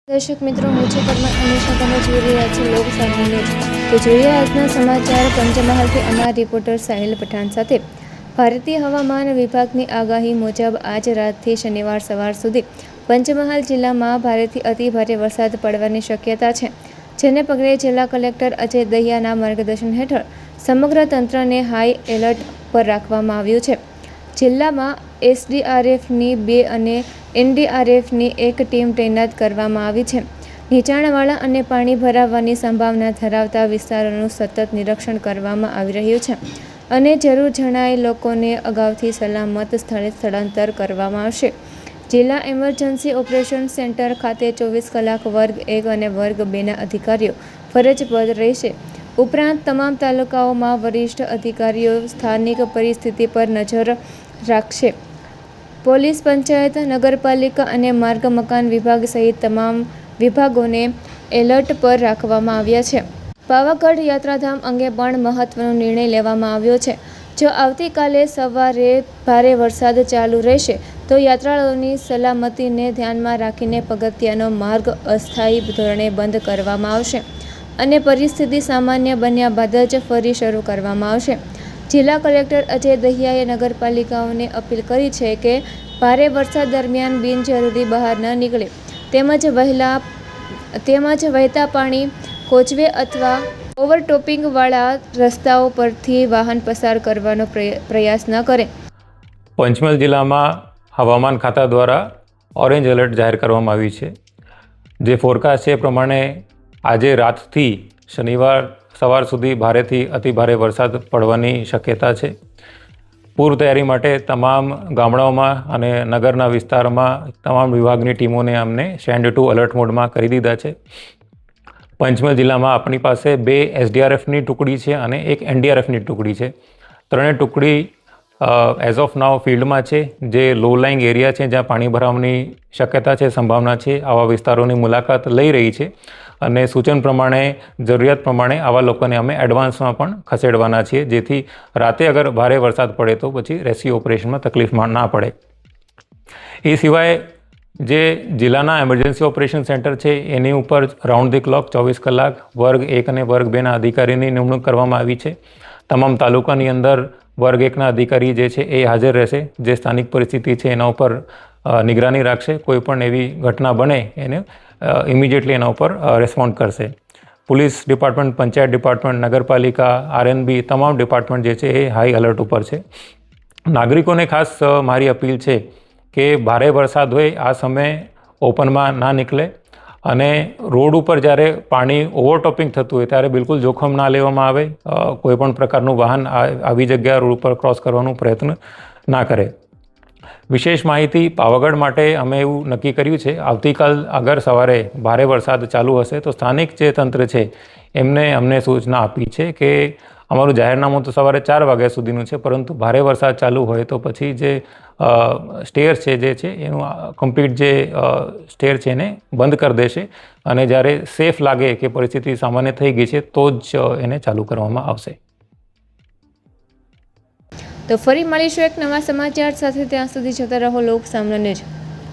દર્શક મિત્રો, હું છું પરમાર હંમેશા તમે જોઈ રહ્યા છો લોક સામુ ન્યૂઝ। તો જોઈએ આજના સમાચાર। પંચમહાલથી અમારા રિપોર્ટર સાહિલ પઠાણ સાથે। ભારતીય હવામાન વિભાગની આગાહી મુજબ આજ રાતથી શનિવાર સવાર સુધી પંચમહાલ જિલ્લામાં ભારેથી અતિભારે વરસાદ પડવાની શક્યતા છે, જેને પગલે જિલ્લા કલેક્ટર અજય દહિયાના માર્ગદર્શન હેઠળ સમગ્ર તંત્રને હાઈ એલર્ટ પર રાખવામાં આવ્યું છે। જિલ્લામાં એસડીઆરએફની 2 અને એનડીઆરએફની 1 ટીમ તૈનાત કરવામાં આવી છે। નીચાણવાળા અને પાણી ભરાવાની સંભાવના ધરાવતા વિસ્તારોનું સતત નિરીક્ષણ કરવામાં આવી રહ્યું છે અને જરૂર જણાય લોકોને અગાઉથી સલામત સ્થળે સ્થળાંતર કરવામાં આવશે। જિલ્લા ઇમરજન્સી ઓપરેશન સેન્ટર ખાતે 24 કલાક વર્ગ 1 અને વર્ગ 2ના અધિકારીઓ ફરજ પર રહેશે। ઉપરાંત તમામ તાલુકાઓમાં વરિષ્ઠ અધિકારીઓ સ્થાનિક પરિસ્થિતિ પર નજર રાખશે। પોલીસ, પંચાયત, નગરપાલિકા અને માર્ગ મકાન વિભાગ સહિત તમામ વિભાગોને એલર્ટ પર રાખવામાં આવ્યા છે। પાવાગઢ યાત્રાધામ અંગે પણ મહત્વનો નિર્ણય લેવામાં આવ્યો છે। જો આવતીકાલે સવારે ભારે વરસાદ ચાલુ રહેશે તો યાત્રાળુઓની સલામતીને ધ્યાનમાં રાખીને પગથિયાનો માર્ગ અસ્થાયી ધોરણે બંધ કરવામાં આવશે અને પરિસ્થિતિ સામાન્ય બન્યા બાદ જ ફરી શરૂ કરવામાં આવશે। જિલ્લા કલેક્ટર અજય દહિયાએ નગરપાલિકાઓને અપીલ કરી છે કે ભારે વરસાદ દરમિયાન બિનજરૂરી બહાર ન નીકળે તેમજ વહેતા પાણી, કોચવે અથવા ઓવરટોપિંગવાળા રસ્તાઓ પરથી વાહન પસાર કરવાનો પ્રયાસ ન કરે। પંચમહાલ જિલ્લામાં હવામાન ખાતા દ્વારા ઓરેન્જ એલર્ટ જાહેર કરવામાં આવ્યું છે। જે ફોરકાસ્ટ છે એ પ્રમાણે આજે રાતથી શનિવાર સવાર સુધી ભારેથી અતિભારે વરસાદ પડવાની શક્યતા છે। પૂર્વ તૈયારી માટે તમામ ગામડાઓમાં અને નગરના વિસ્તારમાં તમામ વિભાગની ટીમોને અમને સેન્ડ ટુ અલર્ટ મોડમાં કરી દીધા છે। પંચમહાલ જિલ્લામાં આપણી પાસે 2 એસડીઆરએફની ટુકડી છે અને 1 એનડીઆરએફની ટુકડી છે। ત્રણેય ટુકડી એઝ ઓફ નાવ ફિલ્ડમાં છે, જે લો લાઇંગ એરિયા છે, જ્યાં પાણી ભરાવાની શક્યતા છે, સંભાવના છે, આવા વિસ્તારોની મુલાકાત લઈ રહી છે અને સૂચન પ્રમાણે જરૂરિયાત પ્રમાણે આવા લોકોને અમે એડવાન્સમાં પણ ખસેડવાના છીએ, જેથી રાતે અગર ભારે વરસાદ પડે તો પછી રેસ્ક્યુ ઓપરેશનમાં તકલીફમાં ના પડે। એ સિવાય જે જિલ્લાના એમરજન્સી ઓપરેશન સેન્ટર છે એની ઉપર રાઉન્ડ ધી ક્લોક 24 કલાક વર્ગ 1 અને વર્ગ 2ના અધિકારીની નિમણૂક કરવામાં આવી છે। તમામ તાલુકાની અંદર વર્ગ 1ના અધિકારી જે છે એ હાજર રહેશે, જે સ્થાનિક પરિસ્થિતિ છે એના ઉપર નિગરાની રાખશે। કોઈ પણ એવી ઘટના બને એને ઇમિડિયેટલી એના ઉપર રિસ્પોન્ડ કરશે। પોલીસ ડિપાર્ટમેન્ટ, પંચાયત ડિપાર્ટમેન્ટ, નગરપાલિકા, આરએનબી તમામ ડિપાર્ટમેન્ટ જે છે એ હાઈ એલર્ટ ઉપર છે। નાગરિકોને ખાસ મારી અપીલ છે કે ભારે વરસાદ હોય આ સમયે ઓપનમાં ના નીકળે અને રોડ ઉપર જ્યારે પાણી ઓવરટોપિંગ થતું હોય ત્યારે બિલકુલ જોખમ ના લેવામાં આવે। કોઈ પણ પ્રકારનું વાહન આવી જગ્યા રોડ ઉપર ક્રોસ કરવાનો પ્રયત્ન ના કરે। વિશેષ માહિતી પાવાગઢ માટે અમે એવું નક્કી કર્યું છે, આવતીકાલ અગર સવારે ભારે વરસાદ ચાલુ હશે તો સ્થાનિક જે તંત્ર છે એમને અમને સૂચના આપી છે કે અમારું જાહેરનામું તો સવારે 4 વાગ્યા સુધીનું છે, પરંતુ ભારે વરસાદ ચાલુ હોય તો પછી જે સ્ટેર છે જે છે એનું કમ્પ્લીટ જે સ્ટેર છે એને બંધ કરી દેશે અને જ્યારે સેફ લાગે કે પરિસ્થિતિ સામાન્ય થઈ ગઈ છે તો જ એને ચાલુ કરવામાં આવશે। તો ફરી મળીશું એક નવા સમાચાર સાથે। ત્યાં સુધી જોતા રહો લોક સામુ ન્યૂઝ।